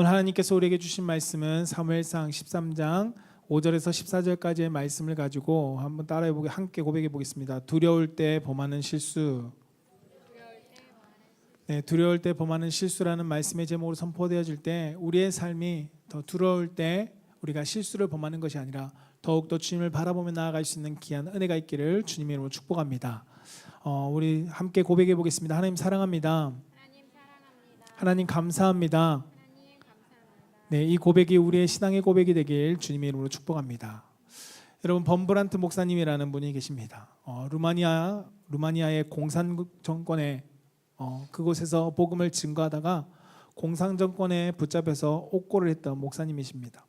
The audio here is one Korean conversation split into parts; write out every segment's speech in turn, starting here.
오늘 하나님께서 우리에게 주신 말씀은 사무엘상 13장 5절에서 14절까지의 말씀을 가지고 한번 따라해보게 함께 고백해 보겠습니다. 두려울 때 범하는 실수. 네, 두려울 때 범하는 실수라는 말씀의 제목으로 선포되어질 때 우리의 삶이 더 두려울 때 우리가 실수를 범하는 것이 아니라 더욱더 주님을 바라보며 나아갈 수 있는 귀한 은혜가 있기를 주님의 이름으로 축복합니다. 우리 함께 고백해 보겠습니다. 하나님 사랑합니다. 하나님 감사합니다. 네, 이 고백이 우리의 신앙의 고백이 되길 주님의 이름으로 축복합니다. 여러분, 범브란트 목사님이라는 분이 계십니다. 루마니아의 공산 정권에 그곳에서 복음을 증거하다가 공산 정권에 붙잡혀서 옥고를 했던 목사님이십니다.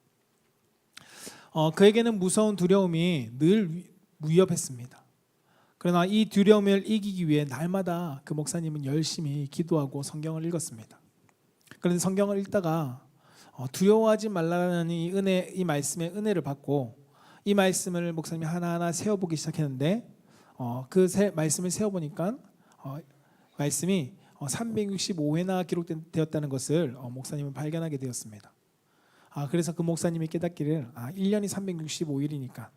그에게는 무서운 두려움이 늘 위협했습니다. 그러나 이 두려움을 이기기 위해 날마다 그 목사님은 열심히 기도하고 성경을 읽었습니다. 그런데 성경을 읽다가 두려워하지 말라는 이 말씀의 은혜를 받고 이 말씀을 목사님이 하나하나 세워보기 시작했는데 그 말씀을 세워보니까 말씀이 365회나 기록되었다는 것을 목사님은 발견하게 되었습니다. 그래서 그 목사님이 깨닫기를 1년이 365일이니까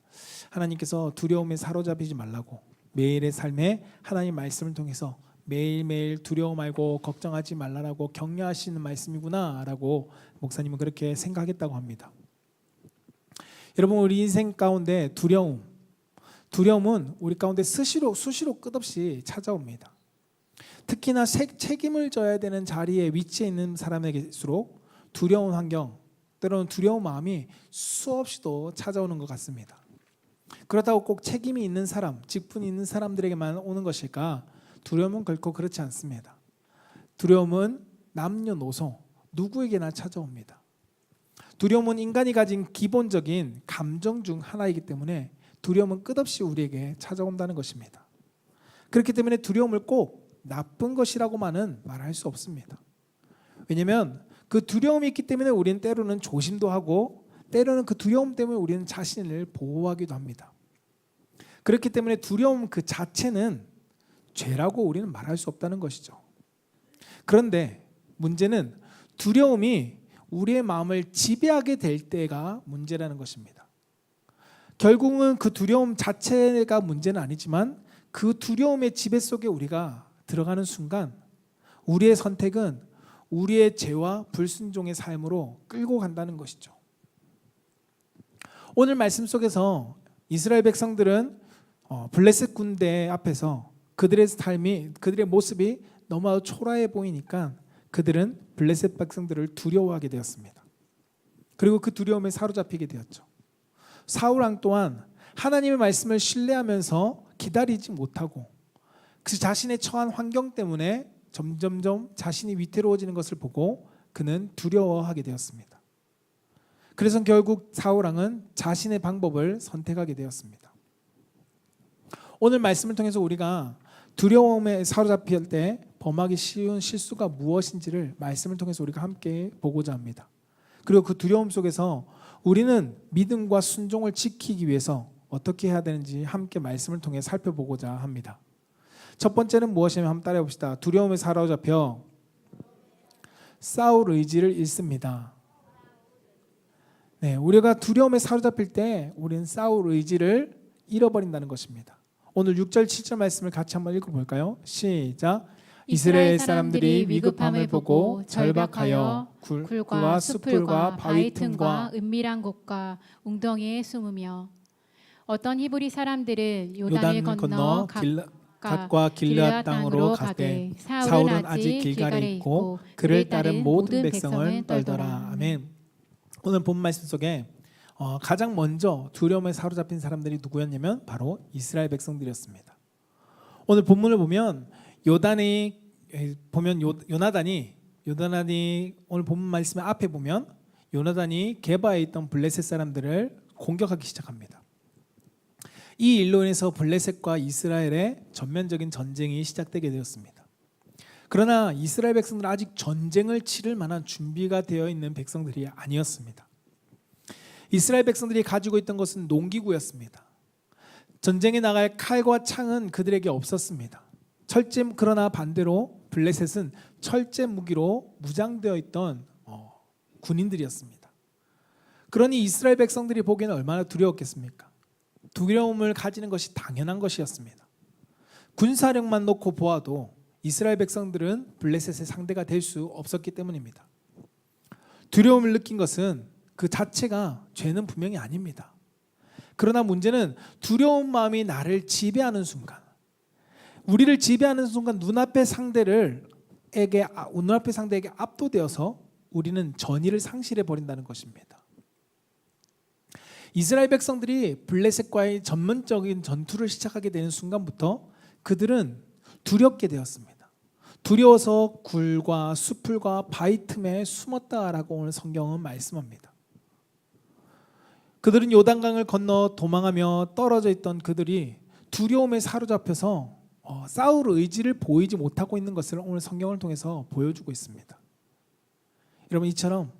하나님께서 두려움에 사로잡히지 말라고 매일의 삶에 하나님 말씀을 통해서 매일매일 두려워 말고 걱정하지 말라라고 격려하시는 말씀이구나 라고 목사님은 그렇게 생각했다고 합니다. 여러분, 우리 인생 가운데 두려움은 우리 가운데 수시로 끝없이 찾아옵니다. 특히나 책임을 져야 되는 자리에 위치해 있는 사람에게일수록 두려운 환경, 때로는 두려운 마음이 수없이도 찾아오는 것 같습니다. 그렇다고 꼭 책임이 있는 사람, 직분이 있는 사람들에게만 오는 것일까? 두려움은 결코 그렇지 않습니다. 두려움은 남녀노소 누구에게나 찾아옵니다. 두려움은 인간이 가진 기본적인 감정 중 하나이기 때문에 두려움은 끝없이 우리에게 찾아온다는 것입니다. 그렇기 때문에 두려움을 꼭 나쁜 것이라고만은 말할 수 없습니다. 왜냐하면 그 두려움이 있기 때문에 우리는 때로는 조심도 하고 때로는 그 두려움 때문에 우리는 자신을 보호하기도 합니다. 그렇기 때문에 두려움 그 자체는 죄라고 우리는 말할 수 없다는 것이죠. 그런데 문제는 두려움이 우리의 마음을 지배하게 될 때가 문제라는 것입니다. 결국은 그 두려움 자체가 문제는 아니지만 그 두려움의 지배 속에 우리가 들어가는 순간 우리의 선택은 우리의 죄와 불순종의 삶으로 끌고 간다는 것이죠. 오늘 말씀 속에서 이스라엘 백성들은 블레셋 군대 앞에서 그들의 삶이, 그들의 모습이 너무 초라해 보이니까 그들은 블레셋 백성들을 두려워하게 되었습니다. 그리고 그 두려움에 사로잡히게 되었죠. 사울 왕 또한 하나님의 말씀을 신뢰하면서 기다리지 못하고 그 자신의 처한 환경 때문에 점점점 자신이 위태로워지는 것을 보고 그는 두려워하게 되었습니다. 그래서 결국 사울 왕은 자신의 방법을 선택하게 되었습니다. 오늘 말씀을 통해서 우리가 두려움에 사로잡힐 때 범하기 쉬운 실수가 무엇인지를 말씀을 통해서 우리가 함께 보고자 합니다. 그리고 그 두려움 속에서 우리는 믿음과 순종을 지키기 위해서 어떻게 해야 되는지 함께 말씀을 통해 살펴보고자 합니다. 첫 번째는 무엇이냐면 한번 따라해 봅시다. 두려움에 사로잡혀 싸울 의지를 잃습니다. 네, 우리가 두려움에 사로잡힐 때 우리는 싸울 의지를 잃어버린다는 것입니다. 오늘 6절 7절 말씀을 같이 한번 읽어볼까요? 시작. 이스라엘 사람들이 위급함을 보고 절박하여 굴과 수풀과 바위 틈과 은밀한 곳과 웅덩이에 숨으며 어떤 히브리 사람들은 요단을 건너 갓과 길르앗 땅으로 가되 사울은 아직 길갈에 있고 그를 따른 모든 백성을 떨더라. 아멘. 오늘 본 말씀 속에 가장 먼저 두려움에 사로잡힌 사람들이 누구였냐면 바로 이스라엘 백성들이었습니다. 오늘 본문을 보면 요나단이 오늘 본문 말씀의 앞에 보면 요나단이 게바에 있던 블레셋 사람들을 공격하기 시작합니다. 이 일로 인해서 블레셋과 이스라엘의 전면적인 전쟁이 시작되게 되었습니다. 그러나 이스라엘 백성들은 아직 전쟁을 치를 만한 준비가 되어 있는 백성들이 아니었습니다. 이스라엘 백성들이 가지고 있던 것은 농기구였습니다. 전쟁에 나갈 칼과 창은 그들에게 없었습니다. 그러나 반대로 블레셋은 철제 무기로 무장되어 있던 군인들이었습니다. 그러니 이스라엘 백성들이 보기에는 얼마나 두려웠겠습니까? 두려움을 가지는 것이 당연한 것이었습니다. 군사력만 놓고 보아도 이스라엘 백성들은 블레셋의 상대가 될 수 없었기 때문입니다. 두려움을 느낀 것은 그 자체가 죄는 분명히 아닙니다. 그러나 문제는 두려운 마음이 나를 지배하는 순간, 우리를 지배하는 순간 눈앞의 상대에게 압도되어서 우리는 전의를 상실해 버린다는 것입니다. 이스라엘 백성들이 블레셋과의 전면적인 전투를 시작하게 되는 순간부터 그들은 두렵게 되었습니다. 두려워서 굴과 수풀과 바위 틈에 숨었다라고 오늘 성경은 말씀합니다. 그들은 요단강을 건너 도망하며 떨어져 있던 그들이 두려움에 사로잡혀서 싸울 의지를 보이지 못하고 있는 것을 오늘 성경을 통해서 보여주고 있습니다. 여러분, 이처럼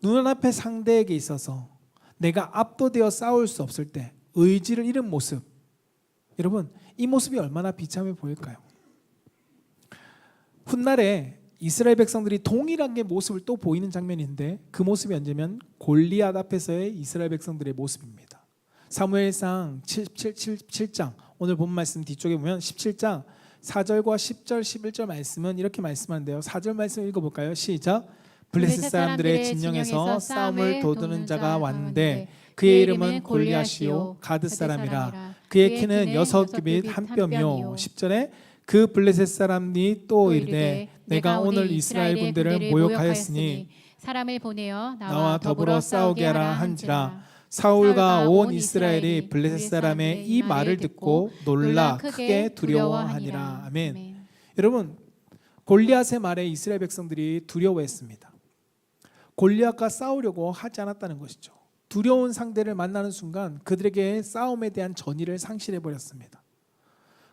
눈앞의 상대에게 있어서 내가 압도되어 싸울 수 없을 때 의지를 잃은 모습, 여러분, 이 모습이 얼마나 비참해 보일까요? 훗날에 이스라엘 백성들이 동일하게 모습을 또 보이는 장면인데 그 모습이 언제면 골리앗 앞에서의 이스라엘 백성들의 모습입니다. 사무엘상 17장, 오늘 본 말씀 뒤쪽에 보면 17장 4절과 10절 11절 말씀은 이렇게 말씀하는데요. 4절 말씀 읽어볼까요? 시작. 블레셋 사람들의 진영에서 싸움을 도두는 자가 왔는데 그의 이름은 골리앗이요 가드 사람이라. 그의 키는 6규빗 한 뼘이요. 10절에 그 블레셋 사람이 또 이르되 내가 오늘 이스라엘 군대를 모욕하였으니 사람을 보내어 나와 더불어 싸우게 하라 한지라. 사울과 온 이스라엘이 블레셋 사람의 이 말을 듣고 놀라 크게 두려워하니라. 아멘. 여러분, 골리앗의 말에 이스라엘 백성들이 두려워했습니다. 골리앗과 싸우려고 하지 않았다는 것이죠. 두려운 상대를 만나는 순간 그들에게 싸움에 대한 전의를 상실해 버렸습니다.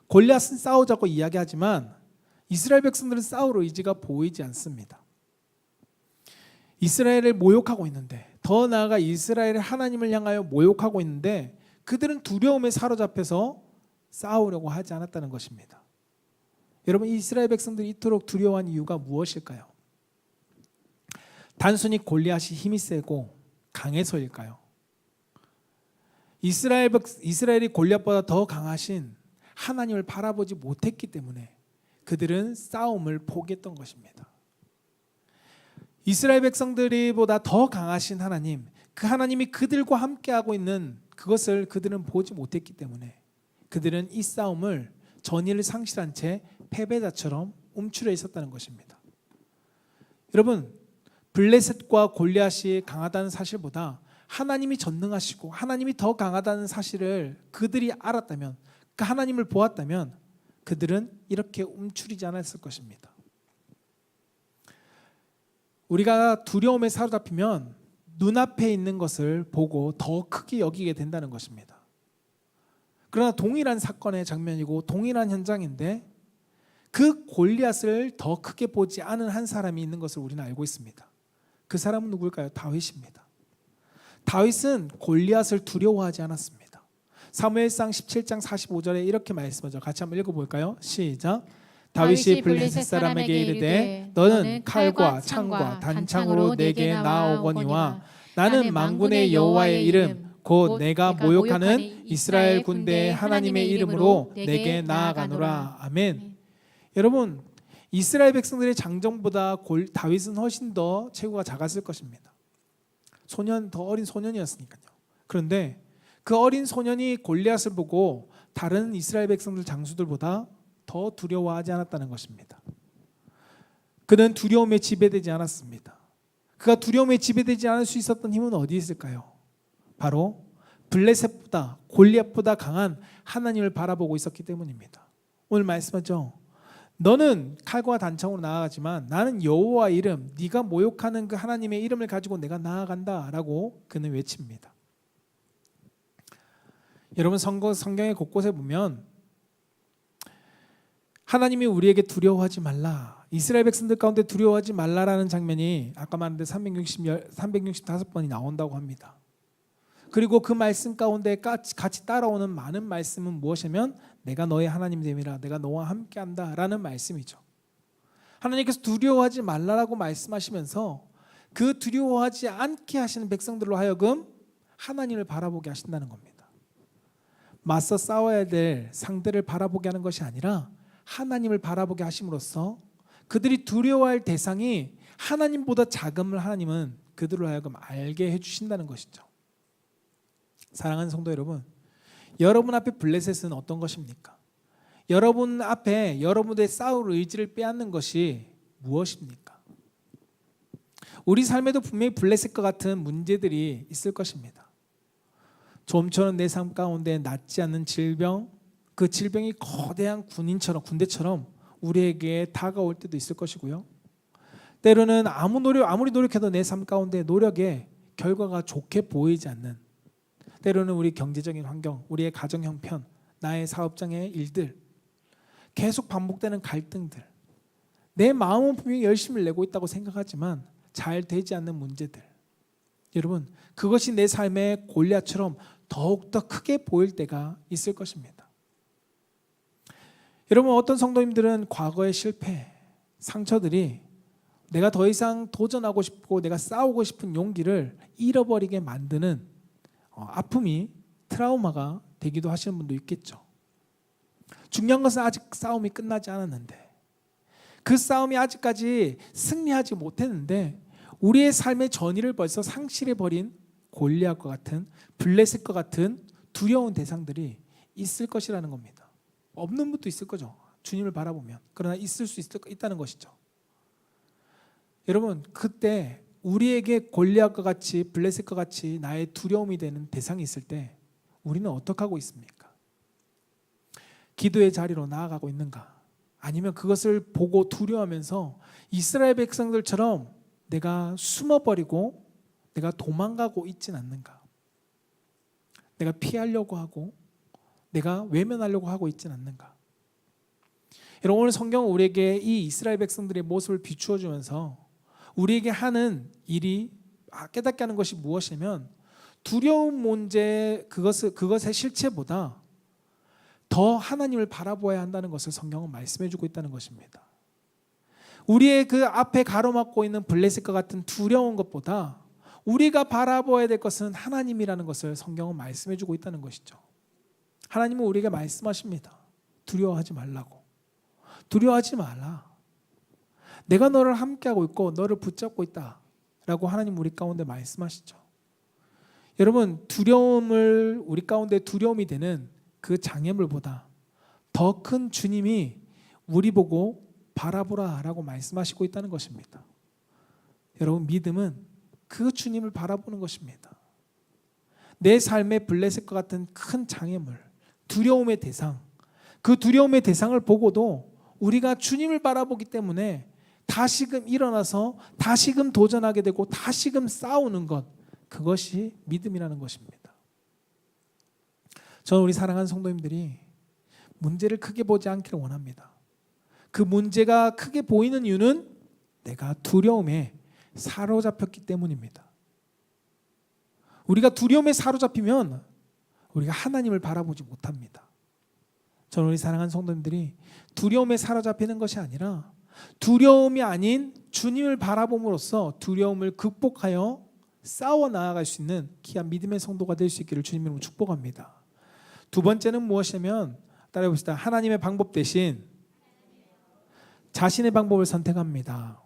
골리앗은 싸우자고 이야기하지만 이스라엘 백성들은 싸울 의지가 보이지 않습니다. 이스라엘을 모욕하고 있는데, 더 나아가 이스라엘을 하나님을 향하여 모욕하고 있는데 그들은 두려움에 사로잡혀서 싸우려고 하지 않았다는 것입니다. 여러분, 이스라엘 백성들이 이토록 두려워한 이유가 무엇일까요? 단순히 골리앗이 힘이 세고 강해서일까요? 이스라엘이 골리앗보다 더 강하신 하나님을 바라보지 못했기 때문에 그들은 싸움을 포기했던 것입니다. 이스라엘 백성들보다 더 강하신 하나님, 그 하나님이 그들과 함께하고 있는 그것을 그들은 보지 못했기 때문에 그들은 이 싸움을 전의를 상실한 채 패배자처럼 움츠려 있었다는 것입니다. 여러분, 블레셋과 골리앗이 강하다는 사실보다 하나님이 전능하시고 하나님이 더 강하다는 사실을 그들이 알았다면, 그 하나님을 보았다면 그들은 이렇게 움츠리지 않았을 것입니다. 우리가 두려움에 사로잡히면 눈앞에 있는 것을 보고 더 크게 여기게 된다는 것입니다. 그러나 동일한 사건의 장면이고 동일한 현장인데 그 골리앗을 더 크게 보지 않은 한 사람이 있는 것을 우리는 알고 있습니다. 그 사람은 누굴까요? 다윗입니다. 다윗은 골리앗을 두려워하지 않았습니다. 사무엘상 17장 45절에 이렇게 말씀하죠. 같이 한번 읽어볼까요? 시작. 다윗이 블레셋 사람에게 이르되 너는 칼과 창과 단창으로 내게 나아오거니와 나는 만군의 여호와의 이름 곧 내가 모욕하는 이스라엘 군대의 하나님의 이름으로 내게 나아가노라. 아멘. 여러분, 이스라엘 백성들의 장정보다 다윗은 훨씬 더 체구가 작았을 것입니다. 더 어린 소년이었으니까요. 그런데 그 어린 소년이 골리앗을 보고 다른 이스라엘 백성들 장수들보다 더 두려워하지 않았다는 것입니다. 그는 두려움에 지배되지 않았습니다. 그가 두려움에 지배되지 않을 수 있었던 힘은 어디 있을까요? 바로 블레셋보다 골리앗보다 강한 하나님을 바라보고 있었기 때문입니다. 오늘 말씀하죠. 너는 칼과 단창으로 나아가지만 나는 여호와 이름, 네가 모욕하는 그 하나님의 이름을 가지고 내가 나아간다라고 그는 외칩니다. 여러분, 성경의 곳곳에 보면 하나님이 우리에게 두려워하지 말라, 이스라엘 백성들 가운데 두려워하지 말라라는 장면이 아까 말했는데 365번이 나온다고 합니다. 그리고 그 말씀 가운데 같이 따라오는 많은 말씀은 무엇이냐면 내가 너의 하나님 됨이라, 내가 너와 함께한다 라는 말씀이죠. 하나님께서 두려워하지 말라라고 말씀하시면서 그 두려워하지 않게 하시는 백성들로 하여금 하나님을 바라보게 하신다는 겁니다. 맞서 싸워야 될 상대를 바라보게 하는 것이 아니라 하나님을 바라보게 하심으로써 그들이 두려워할 대상이 하나님보다 작음을 하나님은 그들로 하여금 알게 해주신다는 것이죠. 사랑하는 성도 여러분, 여러분 앞에 블레셋은 어떤 것입니까? 여러분 앞에 여러분의 싸울 의지를 빼앗는 것이 무엇입니까? 우리 삶에도 분명히 블레셋과 같은 문제들이 있을 것입니다. 좀처럼 내 삶 가운데 낫지 않는 질병, 그 질병이 거대한 군대처럼 우리에게 다가올 때도 있을 것이고요. 때로는 아무리 노력해도 내 삶 가운데 노력의 결과가 좋게 보이지 않는, 때로는 우리 경제적인 환경, 우리의 가정 형편, 나의 사업장의 일들, 계속 반복되는 갈등들, 내 마음은 분명히 열심을 내고 있다고 생각하지만 잘 되지 않는 문제들, 여러분 그것이 내 삶의 골리앗처럼 더욱더 크게 보일 때가 있을 것입니다. 여러분, 어떤 성도님들은 과거의 실패, 상처들이 내가 더 이상 도전하고 싶고 내가 싸우고 싶은 용기를 잃어버리게 만드는 아픔이 트라우마가 되기도 하시는 분도 있겠죠. 중요한 것은 아직 싸움이 끝나지 않았는데, 그 싸움이 아직까지 승리하지 못했는데 우리의 삶의 전의를 벌써 상실해버린 골리앗과 같은, 블레셋과 같은 두려운 대상들이 있을 것이라는 겁니다. 없는 분도 있을 거죠, 주님을 바라보면. 그러나 있을 수 있다는 것이죠. 여러분, 그때 우리에게 골리앗과 같이, 블레셋과 같이 나의 두려움이 되는 대상이 있을 때 우리는 어떻게 하고 있습니까? 기도의 자리로 나아가고 있는가? 아니면 그것을 보고 두려워하면서 이스라엘 백성들처럼 내가 숨어버리고 내가 도망가고 있진 않는가? 내가 피하려고 하고 내가 외면하려고 하고 있진 않는가? 여러분, 오늘 성경은 우리에게 이 이스라엘 백성들의 모습을 비추어 주면서 우리에게 하는 일이, 깨닫게 하는 것이 무엇이냐면, 두려운 문제, 그것의 실체보다 더 하나님을 바라보아야 한다는 것을 성경은 말씀해 주고 있다는 것입니다. 우리의 그 앞에 가로막고 있는 블레셋과 같은 두려운 것보다 우리가 바라보아야 될 것은 하나님이라는 것을 성경은 말씀해 주고 있다는 것이죠. 하나님은 우리에게 말씀하십니다. 두려워하지 말라고. 두려워하지 말라. 내가 너를 함께하고 있고 너를 붙잡고 있다 라고 하나님 우리 가운데 말씀하시죠. 여러분, 두려움을, 우리 가운데 두려움이 되는 그 장애물보다 더 큰 주님이 우리 보고 바라보라 라고 말씀하시고 있다는 것입니다. 여러분, 믿음은 그 주님을 바라보는 것입니다. 내 삶의 블레셋과 같은 큰 장애물, 두려움의 대상, 그 두려움의 대상을 보고도 우리가 주님을 바라보기 때문에 다시금 일어나서 다시금 도전하게 되고 다시금 싸우는 것, 그것이 믿음이라는 것입니다. 저는 우리 사랑하는 성도님들이 문제를 크게 보지 않기를 원합니다. 그 문제가 크게 보이는 이유는 내가 두려움에 사로잡혔기 때문입니다. 우리가 두려움에 사로잡히면 우리가 하나님을 바라보지 못합니다. 저는 우리 사랑하는 성도님들이 두려움에 사로잡히는 것이 아니라 두려움이 아닌 주님을 바라봄으로써 두려움을 극복하여 싸워 나아갈 수 있는 귀한 믿음의 성도가 될 수 있기를 주님으로 축복합니다. 두 번째는 무엇이냐면, 따라해 봅시다. 하나님의 방법 대신 자신의 방법을 선택합니다.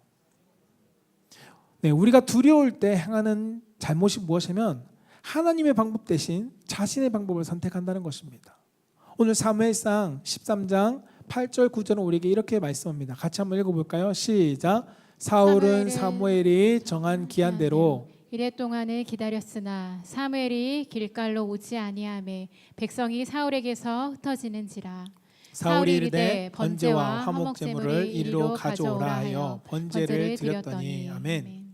네, 우리가 두려울 때 행하는 잘못이 무엇이냐면 하나님의 방법 대신 자신의 방법을 선택한다는 것입니다. 오늘 사무엘상 13장 8절 9절은 우리에게 이렇게 말씀합니다. 같이 한번 읽어볼까요? 시작. 사울은 사무엘이 정한 기한대로 이래 동안을 기다렸으나 사무엘이 길갈로 오지 아니하매 백성이 사울에게서 흩어지는지라. 사울이 이르되 번제와 화목 제물을 이리로 가져오라 하여 번제를 드렸더니. 아멘.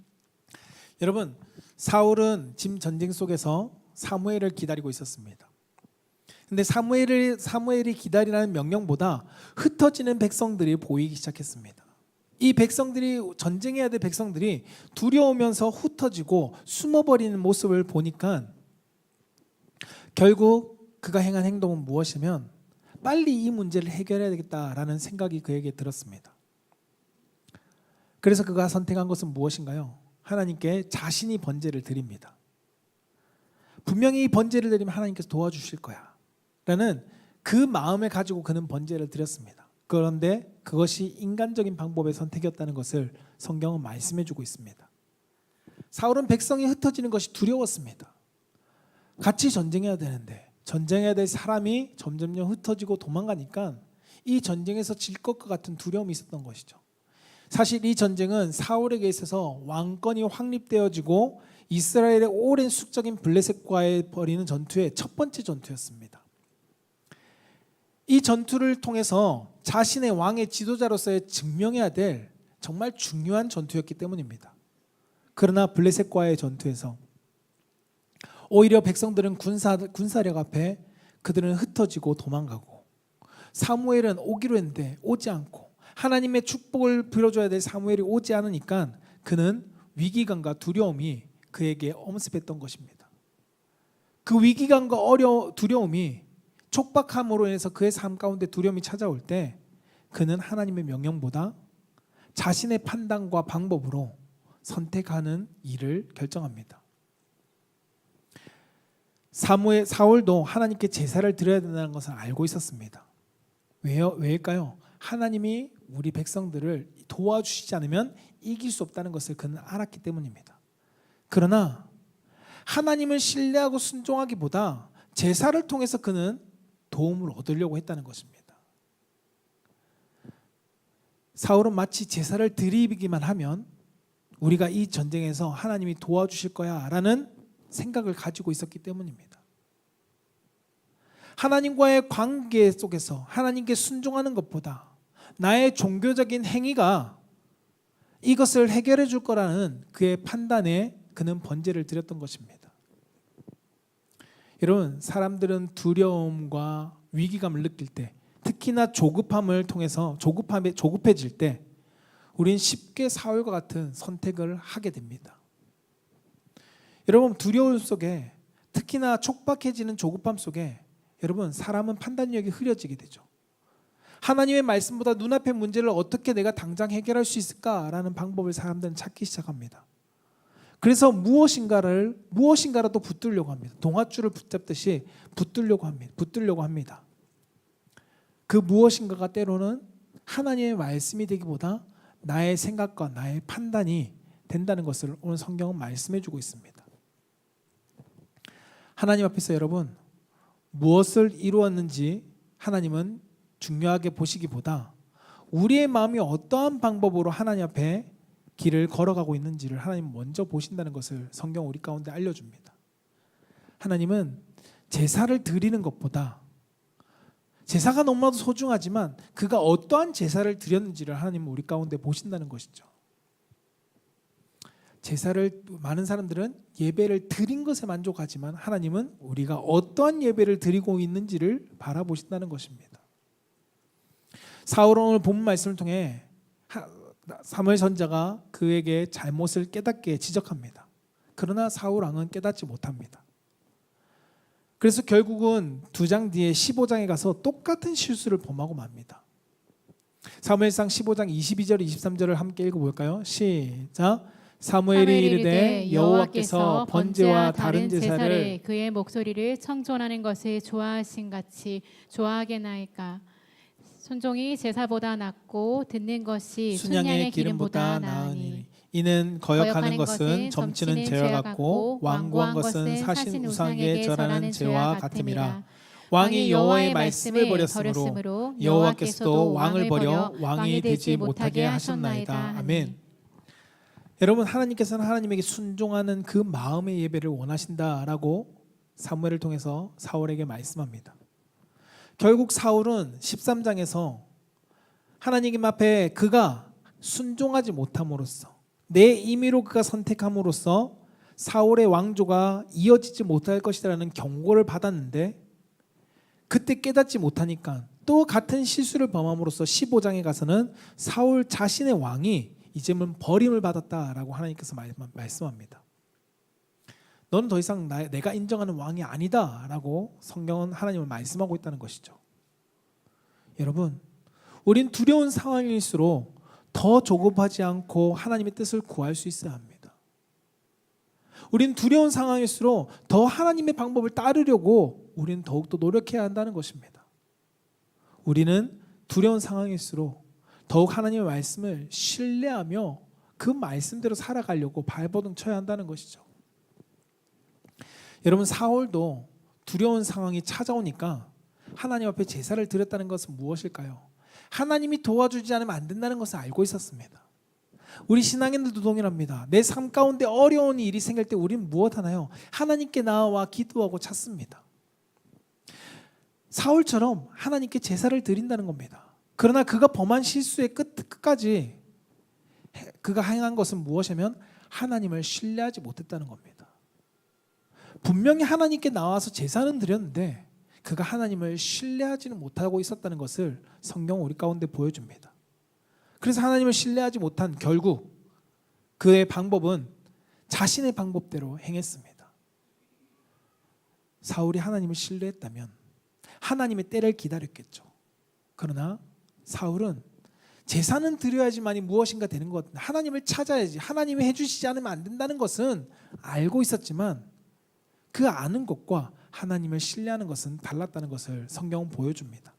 여러분, 사울은 지금 전쟁 속에서 사무엘을 기다리고 있었습니다. 근데 사무엘이 기다리라는 명령보다 흩어지는 백성들이 보이기 시작했습니다. 이 백성들이, 전쟁해야 될 백성들이 두려우면서 흩어지고 숨어버리는 모습을 보니까 결국 그가 행한 행동은 무엇이면 빨리 이 문제를 해결해야 되겠다라는 생각이 그에게 들었습니다. 그래서 그가 선택한 것은 무엇인가요? 하나님께 자신이 번제를 드립니다. 분명히 이 번제를 드리면 하나님께서 도와주실 거야 라는 그 마음을 가지고 그는 번제를 드렸습니다. 그런데 그것이 인간적인 방법의 선택이었다는 것을 성경은 말씀해 주고 있습니다. 사울은 백성이 흩어지는 것이 두려웠습니다. 같이 전쟁해야 되는데 전쟁해야 될 사람이 점점점 흩어지고 도망가니까 이 전쟁에서 질 것과 같은 두려움이 있었던 것이죠. 사실 이 전쟁은 사울에게 있어서 왕권이 확립되어지고 이스라엘의 오랜 숙적인 블레셋과의 벌이는 전투의 첫 번째 전투였습니다. 이 전투를 통해서 자신의 왕의 지도자로서의 증명해야 될 정말 중요한 전투였기 때문입니다. 그러나 블레셋과의 전투에서 오히려 백성들은 군사력 앞에 그들은 흩어지고 도망가고, 사무엘은 오기로 했는데 오지 않고, 하나님의 축복을 빌어줘야 될 사무엘이 오지 않으니까 그는 위기감과 두려움이 그에게 엄습했던 것입니다. 그 위기감과 두려움이 촉박함으로 인해서 그의 삶 가운데 두려움이 찾아올 때 그는 하나님의 명령보다 자신의 판단과 방법으로 선택하는 일을 결정합니다. 사울도 하나님께 제사를 드려야 된다는 것을 알고 있었습니다. 왜일까요? 하나님이 우리 백성들을 도와주시지 않으면 이길 수 없다는 것을 그는 알았기 때문입니다. 그러나 하나님을 신뢰하고 순종하기보다 제사를 통해서 그는 도움을 얻으려고 했다는 것입니다. 사울은 마치 제사를 드리기만 하면 우리가 이 전쟁에서 하나님이 도와주실 거야 라는 생각을 가지고 있었기 때문입니다. 하나님과의 관계 속에서 하나님께 순종하는 것보다 나의 종교적인 행위가 이것을 해결해 줄 거라는 그의 판단에 그는 번제를 드렸던 것입니다. 여러분, 사람들은 두려움과 위기감을 느낄 때, 특히나 조급함을 통해서 조급해질 때 우린 쉽게 사울과 같은 선택을 하게 됩니다. 여러분, 두려움 속에, 특히나 촉박해지는 조급함 속에 여러분, 사람은 판단력이 흐려지게 되죠. 하나님의 말씀보다 눈앞의 문제를 어떻게 내가 당장 해결할 수 있을까라는 방법을 사람들은 찾기 시작합니다. 그래서 무엇인가라도 붙들려고 합니다. 동아줄을 붙잡듯이 붙들려고 합니다. 그 무엇인가가 때로는 하나님의 말씀이 되기보다 나의 생각과 나의 판단이 된다는 것을 오늘 성경은 말씀해 주고 있습니다. 하나님 앞에서 여러분, 무엇을 이루었는지 하나님은 중요하게 보시기보다 우리의 마음이 어떠한 방법으로 하나님 앞에 길을 걸어가고 있는지를 하나님은 먼저 보신다는 것을 성경 우리 가운데 알려줍니다. 하나님은 제사를 드리는 것보다, 제사가 너무나도 소중하지만 그가 어떠한 제사를 드렸는지를 하나님은 우리 가운데 보신다는 것이죠. 많은 사람들은 예배를 드린 것에 만족하지만 하나님은 우리가 어떠한 예배를 드리고 있는지를 바라보신다는 것입니다. 사울은 오늘 본문 말씀을 통해 사무엘 선지자가 그에게 잘못을 깨닫게 지적합니다. 그러나 사울 왕은 깨닫지 못합니다. 그래서 결국은 2장 뒤에 15장에 가서 똑같은 실수를 범하고 맙니다. 사무엘상 15장 22절 23절을 함께 읽어볼까요? 시작. 사무엘이 이르되 여호와께서 번제와 다른 제사를 그의 목소리를 청존하는 것을 좋아하신 같이 좋아하게 나이까. 순종이 제사보다 낫고 듣는 것이 순양의 기름보다 나으니. 이는 거역하는 것은 점치는 죄와 같고 완고한 것은 사신 우상에게 절하는 죄와 같음이라. 왕이 여호와의 말씀을 버렸으므로 여호와께서도 왕을 버려 왕이 되지 못하게 하셨나이다. 아멘. 여러분, 하나님께서는 하나님에게 순종하는 그 마음의 예배를 원하신다라고 사무엘을 통해서 사울에게 말씀합니다. 결국 사울은 13장에서 하나님 앞에 그가 순종하지 못함으로써, 내 임의로 그가 선택함으로써 사울의 왕조가 이어지지 못할 것이라는 경고를 받았는데, 그때 깨닫지 못하니까 또 같은 실수를 범함으로써 15장에 가서는 사울 자신의 왕이 이제는 버림을 받았다라고 하나님께서 말씀합니다. 너는 더 이상 내가 인정하는 왕이 아니다라고 성경은 하나님을 말씀하고 있다는 것이죠. 여러분, 우린 두려운 상황일수록 더 조급하지 않고 하나님의 뜻을 구할 수 있어야 합니다. 우리는 두려운 상황일수록 더 하나님의 방법을 따르려고 우리는 더욱더 노력해야 한다는 것입니다. 우리는 두려운 상황일수록 더욱 하나님의 말씀을 신뢰하며 그 말씀대로 살아가려고 발버둥 쳐야 한다는 것이죠. 여러분, 사울도 두려운 상황이 찾아오니까 하나님 앞에 제사를 드렸다는 것은 무엇일까요? 하나님이 도와주지 않으면 안 된다는 것을 알고 있었습니다. 우리 신앙인들도 동일합니다. 내 삶 가운데 어려운 일이 생길 때 우리는 무엇 하나요? 하나님께 나아와 기도하고 찾습니다. 사울처럼 하나님께 제사를 드린다는 겁니다. 그러나 그가 범한 실수의 끝까지 그가 행한 것은 무엇이냐면 하나님을 신뢰하지 못했다는 겁니다. 분명히 하나님께 나와서 제사는 드렸는데 그가 하나님을 신뢰하지는 못하고 있었다는 것을 성경은 우리 가운데 보여줍니다. 그래서 하나님을 신뢰하지 못한 결국 그의 방법은 자신의 방법대로 행했습니다. 사울이 하나님을 신뢰했다면 하나님의 때를 기다렸겠죠. 그러나 사울은 제사는 드려야지만이 무엇인가 되는 것, 하나님을 찾아야지, 하나님이 해주시지 않으면 안 된다는 것은 알고 있었지만 그 아는 것과 하나님을 신뢰하는 것은 달랐다는 것을 성경은 보여줍니다.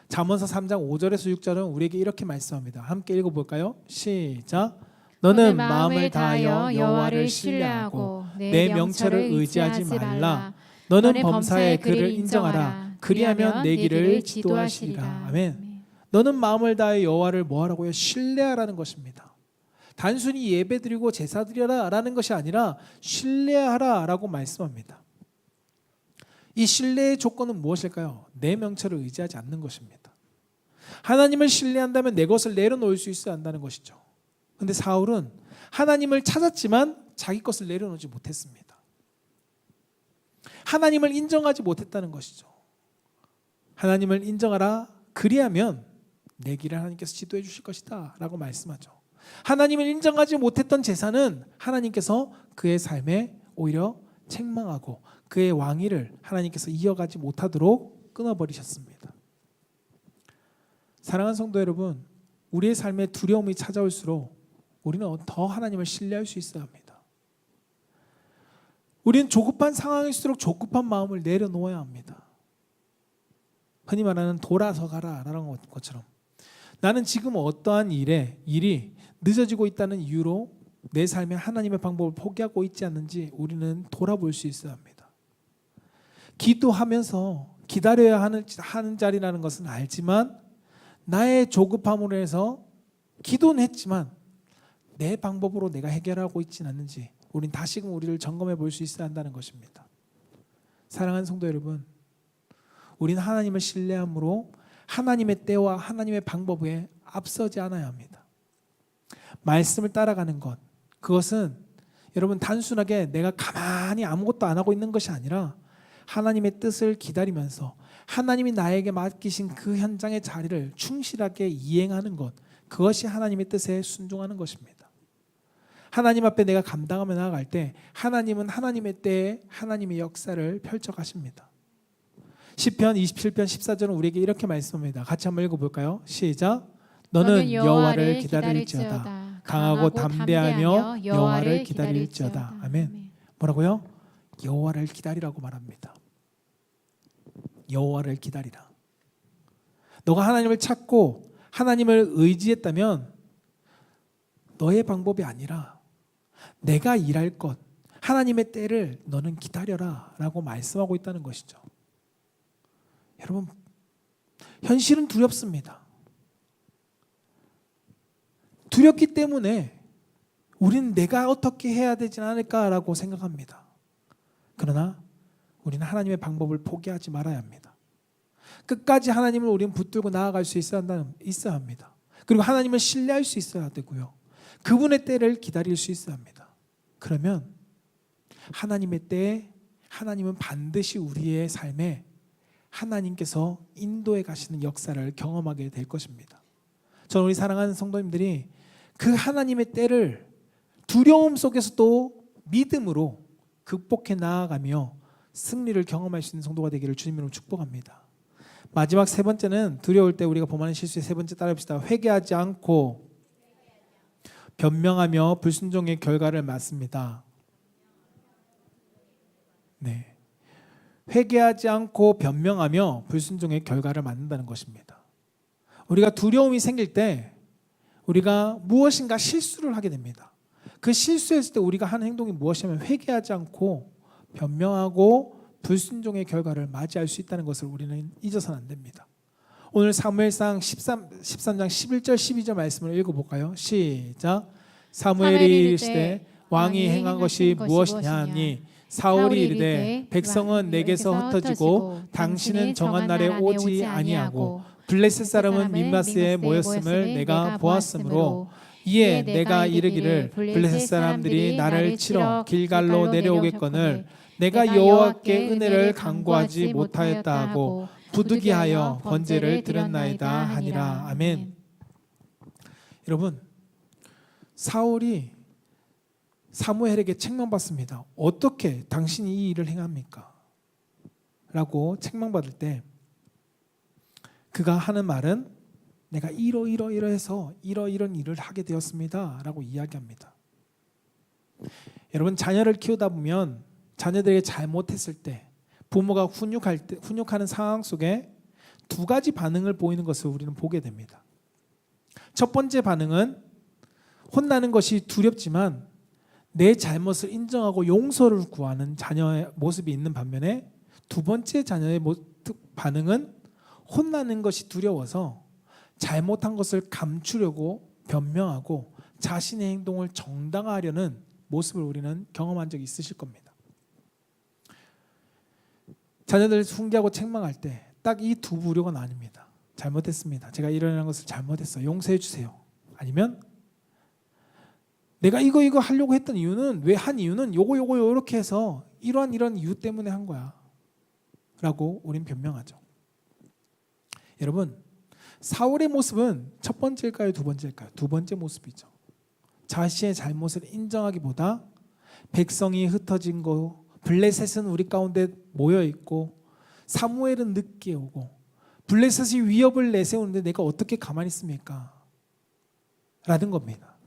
잠언서 3장 5절에서 6절은 우리에게 이렇게 말씀합니다. 함께 읽어볼까요? 시작. 너는 마음을 다하여 여호와를 신뢰하고 내 명철을 의지하지 말라. 너는 범사에 그를 인정하라. 그리하면 내 길을 지도하시리라. 아멘. 너는 마음을 다하여 여호와를 뭐하라고요? 신뢰하라는 것입니다. 단순히 예배드리고 제사드려라 라는 것이 아니라 신뢰하라 라고 말씀합니다. 이 신뢰의 조건은 무엇일까요? 내 명철을 의지하지 않는 것입니다. 하나님을 신뢰한다면 내 것을 내려놓을 수 있어야 한다는 것이죠. 그런데 사울은 하나님을 찾았지만 자기 것을 내려놓지 못했습니다. 하나님을 인정하지 못했다는 것이죠. 하나님을 인정하라. 그리하면 내 길을 하나님께서 지도해 주실 것이다 라고 말씀하죠. 하나님을 인정하지 못했던 제사는 하나님께서 그의 삶에 오히려 책망하고 그의 왕위를 하나님께서 이어가지 못하도록 끊어버리셨습니다. 사랑하는 성도 여러분, 우리의 삶에 두려움이 찾아올수록 우리는 더 하나님을 신뢰할 수 있어야 합니다. 우리는 조급한 상황일수록 조급한 마음을 내려놓아야 합니다. 흔히 말하는 돌아서 가라라는 것처럼 나는 지금 어떠한 일이 늦어지고 있다는 이유로 내 삶에 하나님의 방법을 포기하고 있지 않는지 우리는 돌아볼 수 있어야 합니다. 기도하면서 기다려야 하는 자리라는 것은 알지만 나의 조급함으로 해서 기도는 했지만 내 방법으로 내가 해결하고 있지는 않는지 우린 다시금 우리를 점검해 볼 수 있어야 한다는 것입니다. 사랑하는 성도 여러분, 우리는 하나님을 신뢰함으로 하나님의 때와 하나님의 방법에 앞서지 않아야 합니다. 말씀을 따라가는 것, 그것은 여러분 단순하게 내가 가만히 아무것도 안 하고 있는 것이 아니라 하나님의 뜻을 기다리면서 하나님이 나에게 맡기신 그 현장의 자리를 충실하게 이행하는 것, 그것이 하나님의 뜻에 순종하는 것입니다. 하나님 앞에 내가 감당하며 나아갈 때 하나님은 하나님의 때에 하나님의 역사를 펼쳐 가십니다. 시편 27편 14절은 우리에게 이렇게 말씀합니다. 같이 한번 읽어볼까요? 시작. 너는 여호와를 기다릴지어다. 강하고 담대하며 여호와를 기다릴지어다. 아멘. 뭐라고요? 여호와를 기다리라고 말합니다. 여호와를 기다리라. 너가 하나님을 찾고 하나님을 의지했다면 너의 방법이 아니라 내가 일할 것, 하나님의 때를 너는 기다려라 라고 말씀하고 있다는 것이죠. 여러분, 현실은 두렵습니다. 두렵기 때문에 우리는 내가 어떻게 해야 되지 않을까라고 생각합니다. 그러나 우리는 하나님의 방법을 포기하지 말아야 합니다. 끝까지 하나님을 우리는 붙들고 나아갈 수 있어야 합니다. 그리고 하나님을 신뢰할 수 있어야 되고요. 그분의 때를 기다릴 수 있어야 합니다. 그러면 하나님의 때에 하나님은 반드시 우리의 삶에 하나님께서 인도해 가시는 역사를 경험하게 될 것입니다. 저는 우리 사랑하는 성도님들이 그 하나님의 때를 두려움 속에서도 믿음으로 극복해 나아가며 승리를 경험할 수 있는 성도가 되기를 주님으로 축복합니다. 마지막 세 번째는 두려울 때 우리가 범하는 실수의 세 번째 따라합시다. 회개하지 않고 변명하며 불순종의 결과를 맞습니다. 네. 회개하지 않고 변명하며 불순종의 결과를 맞는다는 것입니다. 우리가 두려움이 생길 때 우리가 무엇인가 실수를 하게 됩니다. 그 실수했을 때 우리가 하는 행동이 무엇이냐면 회개하지 않고 변명하고 불순종의 결과를 맞이할 수 있다는 것을 우리는 잊어서는 안 됩니다. 오늘 사무엘상 13장 11절 12절 말씀을 읽어볼까요? 시작. 사무엘이 이르시되 왕이 행한 것이 무엇이냐 하니 사울이 이르되 백성은 내게서 흩어지고 당신은 정한 날에 오지 아니하고 블레셋 사람은 밋마스에 모였음을 내가 보았으므로 이에 내가 이르기를 블레셋 사람들이 나를 치러 길갈로 내려오겠거늘 내가 여호와께 은혜를 간구하지 못하였다 하고 부득이하여 번제를 드렸나이다 하니라. 아멘. 여러분, 사울이 사무엘에게 책망받습니다. 어떻게 당신이 이 일을 행합니까? 라고 책망받을 때 그가 하는 말은 내가 이러이러해서 이러이런 일을 하게 되었습니다 라고 이야기합니다. 여러분, 자녀를 키우다 보면 자녀들에게 잘못했을 때 부모가 훈육하는 상황 속에 두 가지 반응을 보이는 것을 우리는 보게 됩니다. 첫 번째 반응은 혼나는 것이 두렵지만 내 잘못을 인정하고 용서를 구하는 자녀의 모습이 있는 반면에 두 번째 자녀의 반응은 혼나는 것이 두려워서 잘못한 것을 감추려고 변명하고 자신의 행동을 정당화하려는 모습을 우리는 경험한 적이 있으실 겁니다. 자녀들을 훈계하고 책망할 때 딱 이 두 부류가 나뉩니다. 잘못했습니다. 제가 이런 것을 잘못했어요. 용서해 주세요. 아니면 내가 이거 하려고 했던 이유는 왜 한 이유는 요거 이렇게 해서 이런 이유 때문에 한 거야 라고 우린 변명하죠. 여러분, 사울의 모습은 첫 번째일까요? 두 번째일까요? 두 번째 모습이죠. 자신의 잘못을 인정하기보다 백성이 흩어진 거, 블레셋은 우리 가운데 모여 있고 사무엘은 늦게 오고 블레셋이 위협을 내세우는데 내가 어떻게 가만히 있습니까? 라는 겁니다.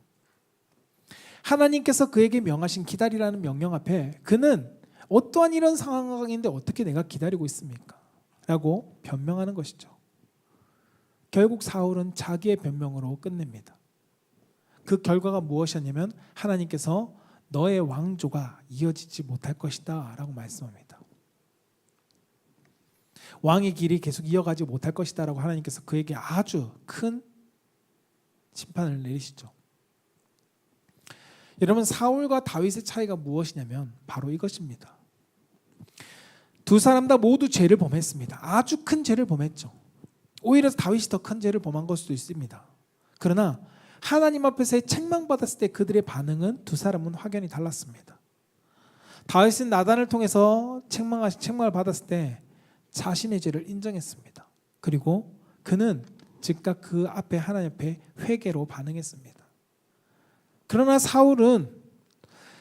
하나님께서 그에게 명하신 기다리라는 명령 앞에 그는 어떠한 이런 상황인데 어떻게 내가 기다리고 있습니까? 라고 변명하는 것이죠. 결국 사울은 자기의 변명으로 끝냅니다. 그 결과가 무엇이었냐면 하나님께서 너의 왕조가 이어지지 못할 것이다 라고 말씀합니다. 왕의 길이 계속 이어가지 못할 것이다 라고 하나님께서 그에게 아주 큰 심판을 내리시죠. 여러분, 사울과 다윗의 차이가 무엇이냐면 바로 이것입니다. 두 사람 다 모두 죄를 범했습니다. 아주 큰 죄를 범했죠. 오히려 다윗이 더 큰 죄를 범한 걸 수도 있습니다. 그러나 하나님 앞에서 책망받았을 때 그들의 반응은 두 사람은 확연히 달랐습니다. 다윗은 나단을 통해서 책망을 받았을 때 자신의 죄를 인정했습니다. 그리고 그는 즉각 그 앞에 하나님 앞에 회개로 반응했습니다. 그러나 사울은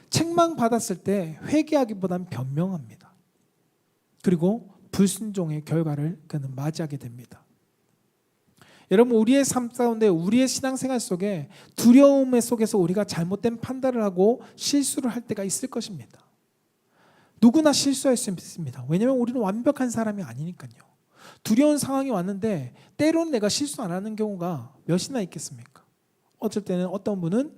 책망받았을 때 회개하기보다는 변명합니다. 그리고 불순종의 결과를 그는 맞이하게 됩니다. 여러분, 우리의 삶 가운데 우리의 신앙생활 속에 두려움 속에서 우리가 잘못된 판단을 하고 실수를 할 때가 있을 것입니다. 누구나 실수할 수 있습니다. 왜냐하면 우리는 완벽한 사람이 아니니까요. 두려운 상황이 왔는데 때로는 내가 실수 안 하는 경우가 몇이나 있겠습니까? 어쩔 때는 어떤 분은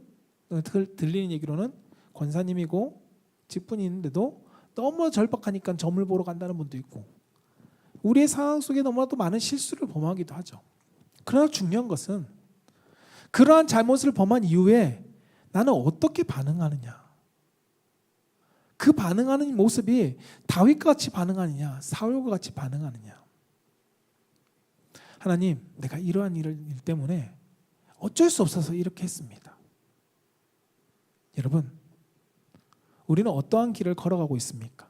들리는 얘기로는 권사님이고 직분이 있는데도 너무 절박하니까 점을 보러 간다는 분도 있고 우리의 상황 속에 너무나도 많은 실수를 범하기도 하죠. 그러나 중요한 것은 그러한 잘못을 범한 이후에 나는 어떻게 반응하느냐, 그 반응하는 모습이 다윗과 같이 반응하느냐 사울과 같이 반응하느냐. 하나님, 내가 이러한 일 때문에 어쩔 수 없어서 이렇게 했습니다. 여러분, 우리는 어떠한 길을 걸어가고 있습니까?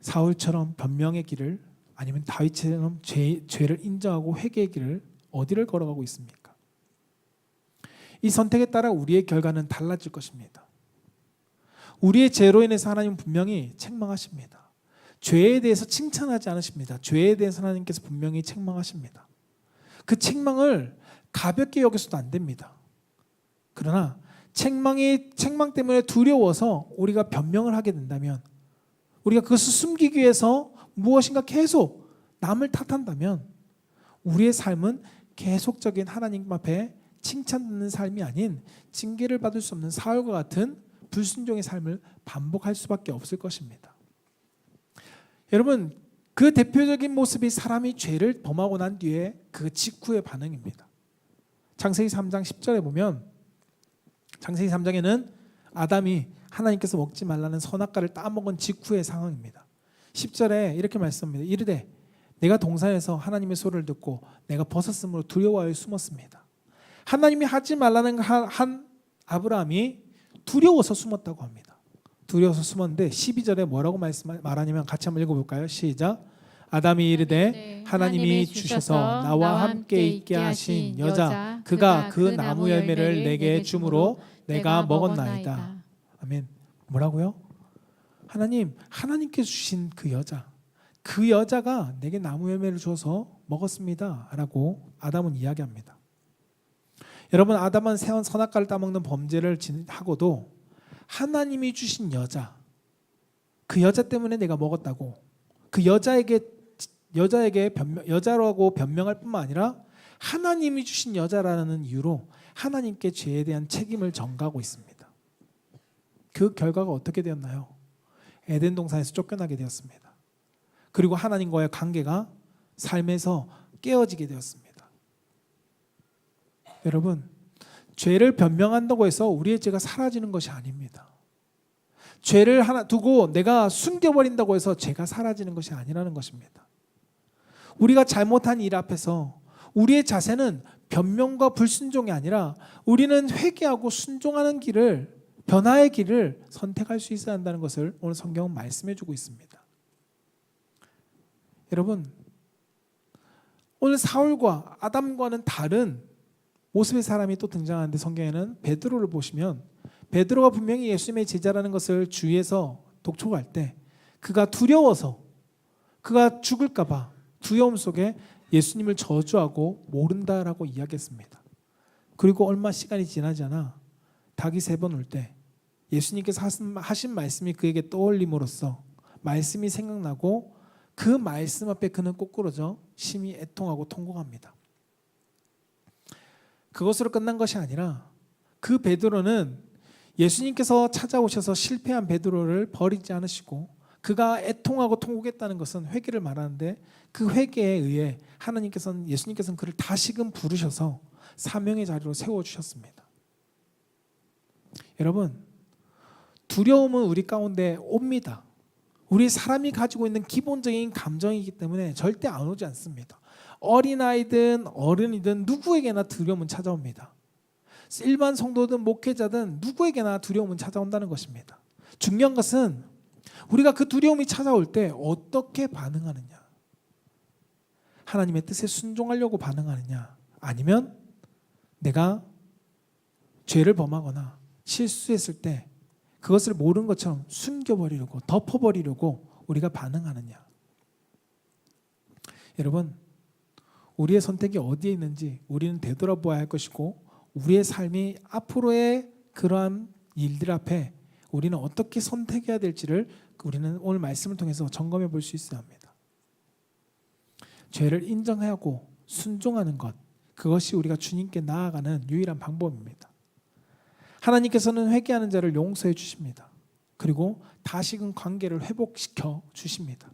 사울처럼 변명의 길을, 아니면 다윗처럼 죄를 인정하고 회개의 길을 어디를 걸어가고 있습니까? 이 선택에 따라 우리의 결과는 달라질 것입니다. 우리의 죄로 인해서 하나님은 분명히 책망하십니다. 죄에 대해서 칭찬하지 않으십니다. 죄에 대해서 하나님께서 분명히 책망하십니다. 그 책망을 가볍게 여겨서도 안 됩니다. 그러나 책망 때문에 두려워서 우리가 변명을 하게 된다면, 우리가 그것을 숨기기 위해서 무엇인가 계속 남을 탓한다면 우리의 삶은 계속적인 하나님 앞에 칭찬받는 삶이 아닌 징계를 받을 수 없는 사울과 같은 불순종의 삶을 반복할 수밖에 없을 것입니다. 여러분, 그 대표적인 모습이 사람이 죄를 범하고 난 뒤에 그 직후의 반응입니다. 창세기 3장 10절에 보면, 창세기 3장에는 아담이 하나님께서 먹지 말라는 선악과를 따먹은 직후의 상황입니다. 10절에 이렇게 말씀합니다. 이르되 내가 동산에서 하나님의 소리를 듣고 내가 벗었으므로 두려워하여 숨었습니다. 하나님이 하지 말라는 한 아브라함이 두려워서 숨었다고 합니다. 두려워서 숨었는데 12절에 뭐라고 말하냐면 같이 한번 읽어볼까요? 시작. 아담이 이르되 하나님이 주셔서 나와 함께 있게 하신 여자 그가 그 나무 열매를 내게 주므로 내가 먹었나이다. 아멘. 뭐라고요? 하나님께서 주신 그 여자가 내게 나무 열매를 줘서 먹었습니다 라고 아담은 이야기합니다. 여러분, 아담은 선악과를 따먹는 범죄를 하고도 하나님이 주신 그 여자 때문에 내가 먹었다고, 그 여자라고 변명할 뿐만 아니라 하나님이 주신 여자라는 이유로 하나님께 죄에 대한 책임을 전가하고 있습니다. 그 결과가 어떻게 되었나요? 에덴 동산에서 쫓겨나게 되었습니다. 그리고 하나님과의 관계가 삶에서 깨어지게 되었습니다. 여러분, 죄를 변명한다고 해서 우리의 죄가 사라지는 것이 아닙니다. 죄를 하나 두고 내가 숨겨버린다고 해서 죄가 사라지는 것이 아니라는 것입니다. 우리가 잘못한 일 앞에서 우리의 자세는 변명과 불순종이 아니라 우리는 회개하고 순종하는 길을, 변화의 길을 선택할 수 있어야 한다는 것을 오늘 성경은 말씀해 주고 있습니다. 여러분, 오늘 사울과 아담과는 다른 모습의 사람이 또 등장하는데, 성경에는 베드로를 보시면 베드로가 분명히 예수님의 제자라는 것을 주위에서 독촉할 때 그가 두려워서, 그가 죽을까 봐 두려움 속에 예수님을 저주하고 모른다라고 이야기했습니다. 그리고 얼마 시간이 지나지 않아 닭이 3번 울 때 예수님께서 하신 말씀이 그에게 떠올림으로써 말씀이 생각나고 그 말씀 앞에 그는 꼬꾸러져 심히 애통하고 통곡합니다. 그것으로 끝난 것이 아니라 그 베드로는 예수님께서 찾아오셔서 실패한 베드로를 버리지 않으시고 그가 애통하고 통곡했다는 것은 회개를 말하는데, 그 회개에 의해 예수님께서는 그를 다시금 부르셔서 사명의 자리로 세워주셨습니다. 여러분, 두려움은 우리 가운데 옵니다. 우리 사람이 가지고 있는 기본적인 감정이기 때문에 절대 안 오지 않습니다. 어린아이든 어른이든 누구에게나 두려움은 찾아옵니다. 일반 성도든 목회자든 누구에게나 두려움은 찾아온다는 것입니다. 중요한 것은 우리가 그 두려움이 찾아올 때 어떻게 반응하느냐, 하나님의 뜻에 순종하려고 반응하느냐, 아니면 내가 죄를 범하거나 실수했을 때 그것을 모르는 것처럼 숨겨버리려고, 덮어버리려고 우리가 반응하느냐. 여러분, 우리의 선택이 어디에 있는지 우리는 되돌아보아야 할 것이고, 우리의 삶이 앞으로의 그러한 일들 앞에 우리는 어떻게 선택해야 될지를 우리는 오늘 말씀을 통해서 점검해 볼 수 있어야 합니다. 죄를 인정하고 순종하는 것, 그것이 우리가 주님께 나아가는 유일한 방법입니다. 하나님께서는 회개하는 자를 용서해 주십니다. 그리고 다시금 관계를 회복시켜 주십니다.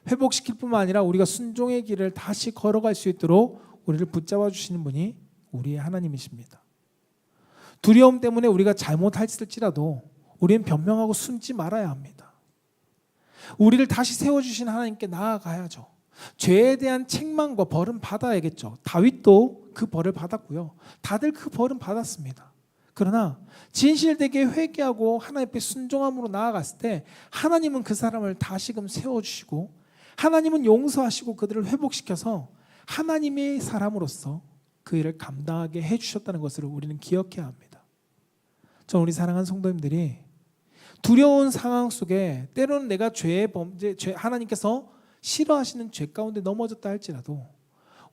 회복시킬 뿐만 아니라 우리가 순종의 길을 다시 걸어갈 수 있도록 우리를 붙잡아 주시는 분이 우리의 하나님이십니다. 두려움 때문에 우리가 잘못했을지라도 우리는 변명하고 숨지 말아야 합니다. 우리를 다시 세워주신 하나님께 나아가야죠. 죄에 대한 책망과 벌은 받아야겠죠. 다윗도 그 벌을 받았고요. 다들 그 벌은 받았습니다. 그러나 진실되게 회개하고 하나님 앞에 순종함으로 나아갔을 때 하나님은 그 사람을 다시금 세워주시고, 하나님은 용서하시고 그들을 회복시켜서 하나님의 사람으로서 그 일을 감당하게 해주셨다는 것을 우리는 기억해야 합니다. 저는 우리 사랑하는 성도님들이 두려운 상황 속에 때로는 내가 하나님께서 싫어하시는 죄 가운데 넘어졌다 할지라도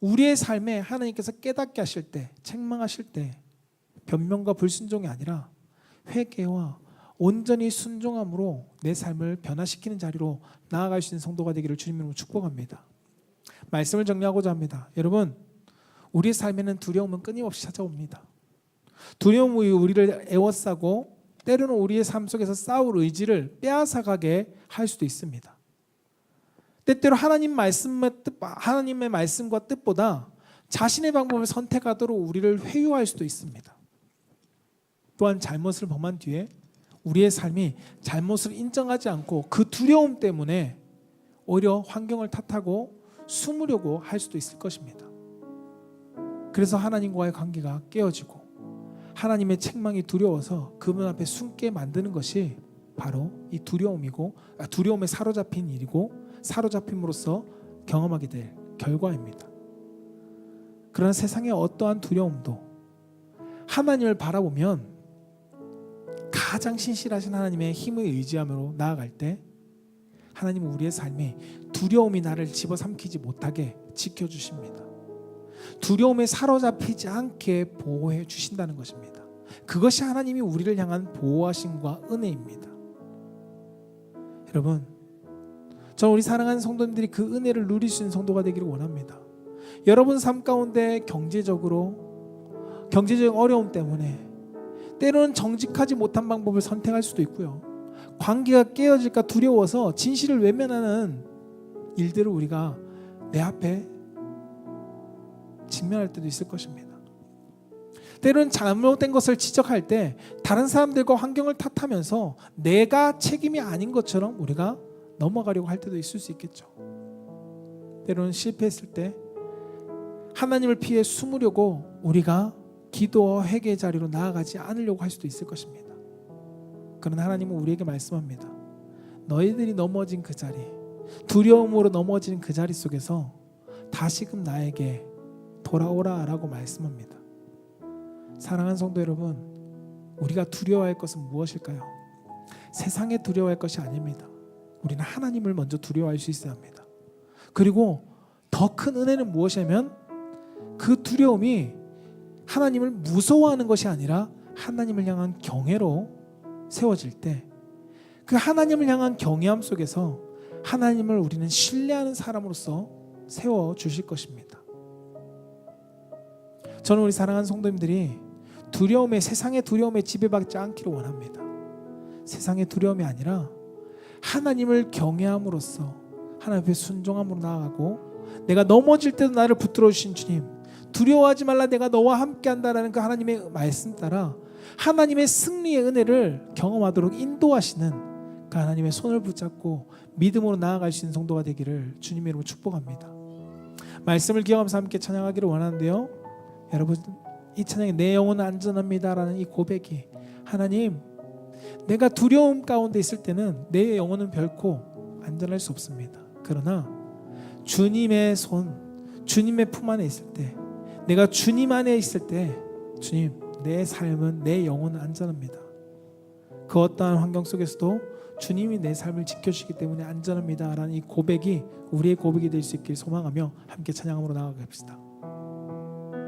우리의 삶에 하나님께서 깨닫게 하실 때, 책망하실 때 변명과 불순종이 아니라 회개와 온전히 순종함으로 내 삶을 변화시키는 자리로 나아갈 수 있는 성도가 되기를 주님으로 축복합니다. 말씀을 정리하고자 합니다. 여러분, 우리의 삶에는 두려움은 끊임없이 찾아옵니다. 두려움이 우리를 에워싸고 때로는 우리의 삶 속에서 싸울 의지를 빼앗아가게 할 수도 있습니다. 때때로 하나님의 말씀과 뜻보다 자신의 방법을 선택하도록 우리를 회유할 수도 있습니다. 또한 잘못을 범한 뒤에 우리의 삶이 잘못을 인정하지 않고 그 두려움 때문에 오히려 환경을 탓하고 숨으려고 할 수도 있을 것입니다. 그래서 하나님과의 관계가 깨어지고 하나님의 책망이 두려워서 그분 앞에 숨게 만드는 것이 바로 이 두려움에 사로잡힌 일이고 사로잡힘으로써 경험하게 될 결과입니다. 그러나 세상의 어떠한 두려움도 하나님을 바라보면 가장 신실하신 하나님의 힘을 의지함으로 나아갈 때 하나님은 우리의 삶에 두려움이 나를 집어삼키지 못하게 지켜주십니다. 두려움에 사로잡히지 않게 보호해 주신다는 것입니다. 그것이 하나님이 우리를 향한 보호하심과 은혜입니다. 여러분, 저는 우리 사랑하는 성도님들이 그 은혜를 누릴 수 있는 성도가 되기를 원합니다. 여러분 삶 가운데 경제적인 어려움 때문에 때로는 정직하지 못한 방법을 선택할 수도 있고요. 관계가 깨어질까 두려워서 진실을 외면하는 일들을 우리가 내 앞에 직면할 때도 있을 것입니다. 때로는 잘못된 것을 지적할 때 다른 사람들과 환경을 탓하면서 내가 책임이 아닌 것처럼 우리가 넘어가려고 할 때도 있을 수 있겠죠. 때로는 실패했을 때 하나님을 피해 숨으려고 우리가 기도와 회개의 자리로 나아가지 않으려고 할 수도 있을 것입니다. 그러나 하나님은 우리에게 말씀합니다. 너희들이 넘어진 그 자리, 두려움으로 넘어진 그 자리 속에서 다시금 나에게 돌아오라 라고 말씀합니다. 사랑하는 성도 여러분, 우리가 두려워할 것은 무엇일까요? 세상에 두려워할 것이 아닙니다. 우리는 하나님을 먼저 두려워할 수 있어야 합니다. 그리고 더 큰 은혜는 무엇이냐면 그 두려움이 하나님을 무서워하는 것이 아니라 하나님을 향한 경외로 세워질 때 그 하나님을 향한 경외함 속에서 하나님을 우리는 신뢰하는 사람으로서 세워주실 것입니다. 저는 우리 사랑하는 성도님들이 세상의 두려움에 지배받지 않기를 원합니다. 세상의 두려움이 아니라 하나님을 경외함으로써 하나님 앞에 순종함으로 나아가고 내가 넘어질 때도 나를 붙들어 주신 주님, 두려워하지 말라 내가 너와 함께 한다라는 그 하나님의 말씀 따라 하나님의 승리의 은혜를 경험하도록 인도하시는 그 하나님의 손을 붙잡고 믿음으로 나아갈 수 있는 성도가 되기를 주님의 이름으로 축복합니다. 말씀을 기억하면서 함께 찬양하기를 원하는데요, 여러분, 이 찬양에 내 영혼은 안전합니다라는 이 고백이 하나님, 내가 두려움 가운데 있을 때는 내 영혼은 결코 안전할 수 없습니다. 그러나 주님의 손, 주님의 품 안에 있을 때, 내가 주님 안에 있을 때 주님, 내 삶은, 내 영혼은 안전합니다. 그 어떠한 환경 속에서도 주님이 내 삶을 지켜주시기 때문에 안전합니다 라는 이 고백이 우리의 고백이 될 수 있길 소망하며 함께 찬양함으로 나아갑시다.